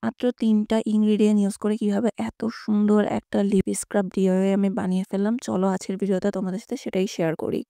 মাত্র ৩ টা ingredient use করে কিভাবে এত সুন্দর একটা লিপ স্ক্রাব DIY আমি বানিয়ে ফেললাম। চলো আজকের ভিডিওতে তোমাদের সাথে সেটাই শেয়ার করি।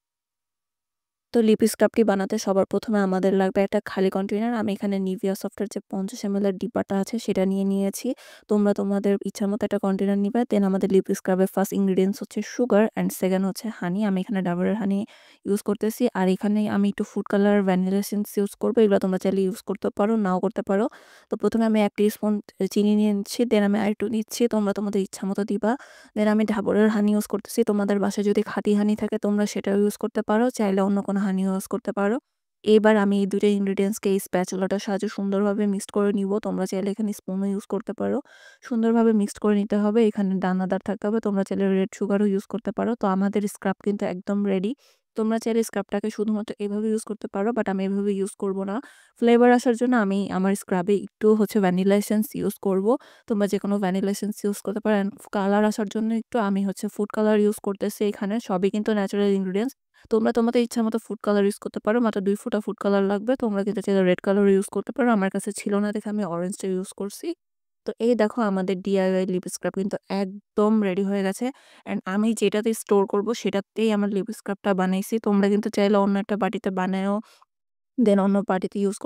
তো লিপ স্ক্রাবটি বানাতে সবার প্রথমে আমাদের লাগবে একটা খালি কন্টেনার। আমি এখানে নিভিয়া সফটের যে 50 ml এর ডিব্বাটা আছে সেটা নিয়ে নিয়েছি। তোমরা তোমাদের ইচ্ছামতো একটা কন্টেনার নিবে। দেন আমাদের লিপ স্ক্রাবের ফার্স্ট ইনগ্রিডিয়েন্টস হচ্ছে সুগার অ্যান্ড সেকেন্ড হচ্ছে হানি। আমি এখানে ডাবরের হানি ইউজ করতেছি। আর এখানে আমি একটু food colour, vanilla essence use করবো। এগুলো তোমরা চাইলে ইউজ করতে পারো, নাও করতে পারো। তো প্রথমে আমি 1 টিস্পুন চিনি নিয়ে নিচ্ছি। দেন আমি আরেকটু নিচ্ছি। তোমরা তোমাদের ইচ্ছামতো দিবা। দেন আমি ডাবরের হানি ইউজ করতেছি। তোমাদের বাসায় যদি খাঁটি হানি থাকে তোমরা সেটাও ইউজ করতে পারো, চাইলে অন্য কোনো হানি ইউজ করতে পারো। এবার আমি এই ২ টা ইনগ্রিডিয়েন্টসকে এই স্প্যাচুলাটার সাহায্যে সুন্দরভাবে মিক্সড করে নিব। তোমরা চাইলে এখানে স্পুনও ইউজ করতে পারো। সুন্দরভাবে মিক্সড করে নিতে হবে। এখানে দানাদার থাকতে হবে। তোমরা চাইলে রেড সুগারও ইউজ করতে পারো। তো আমাদের স্ক্রাব কিন্তু একদম রেডি। তোমরা চাইলে স্ক্রাবটাকে শুধুমাত্র এভাবে ইউজ করতে পারো, বাট আমি এভাবে ইউজ করব না। ফ্লেভার আসার জন্য আমি আমার স্ক্রাবে একটু ভ্যানিলা এসেন্স ইউজ করব। তোমরা যেকোনো ভ্যানিলা এসেন্স ইউজ করতে পারো। অ্যান্ড কালার আসার জন্য একটু আমি ফুড কালার ইউজ করতেছি এখানে। সবই কিন্তু ন্যাচারাল ইনগ্রিডিয়েন্টস। তোমরা তোমাদের ইচ্ছামতো ফুড কালার ইউজ করতে পারো। মাত্র ২ ফোঁটা ফুড কালার লাগবে। তোমরা কিন্তু চাইলে রেড কালারও ইউজ করতে পারো। আমার কাছে ছিল না দেখে আমি অরেঞ্জটা ইউজ করছি। তো এই দেখো আমাদের DIY লিপ স্ক্রাব কিন্তু একদম রেডি হয়ে গেছে। অ্যান্ড আমি যেটাতে স্টোর করব সেটাতেই আমার লিপ স্ক্রাবটা বানাইছি। তোমরা কিন্তু চাইলে অন্য একটা বাটিতে বানায়ও দেন অন্য পার্টিতে ইউজ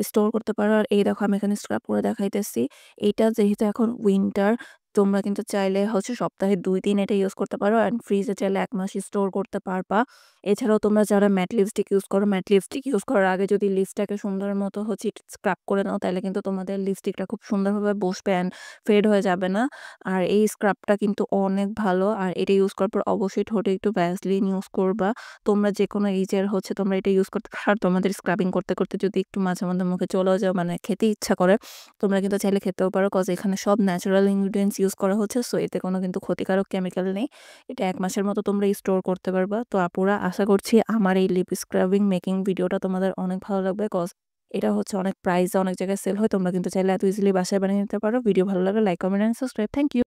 স্টোর করতে পারো। আর এই দেখো আমি এখানে স্ক্রাব করে দেখাইতেছি। এইটা যেহেতু এখন উইন্টার, তোমরা কিন্তু চাইলে সপ্তাহে ২-৩ এটা ইউজ করতে পারো। অ্যান্ড ফ্রিজে চাইলে ১ মাস স্টোর করতে পারবা। এছাড়াও তোমরা যারা ম্যাট লিপস্টিক ইউজ করো, ম্যাট লিপস্টিক ইউজ করার আগে যদি লিপসটাকে সুন্দর মতো স্ক্রাব করে নাও, তাহলে কিন্তু তোমাদের লিপস্টিকটা খুব সুন্দরভাবে বসবে অ্যান্ড ফেড হয়ে যাবে না। আর এই স্ক্রাবটা কিন্তু অনেক ভালো। আর এটা ইউজ করার পর অবশ্যই ঠোঁটে একটু ভ্যাসলিন ইউজ করবা। তোমরা যেকোনো এইজের তোমরা এটা ইউজ করতে পারো। আর তোমাদের স্ক্রাবিং করতে, করতে যদি একটু মাঝে মধ্যে মুখে চলেও যাও, মানে খেতে ইচ্ছা করে, তোমরা কিন্তু চাইলে খেতেও পারো। কজ এখানে সব ন্যাচারাল ইনগ্রিডিয়েন্টস ইউজ করা হচ্ছে। সো এতে কোনো কিন্তু ক্ষতিকারক কেমিক্যাল নেই। এটা ১ মাসের মতো তোমরা স্টোর করতে পারবা। তো আপুরা, আশা করছি আমার এই লিপ স্ক্রাবিং মেকিং ভিডিওটা তোমাদের অনেক ভালো লাগবে। কজ এটা অনেক প্রাইসে অনেক জায়গায় সেল হয়। তোমরা কিন্তু চাইলে এত ইজিলি বাসায় বানিয়ে নিতে পারো। ভিডিও ভালো লাগলে like, comment and subscribe. Thank you.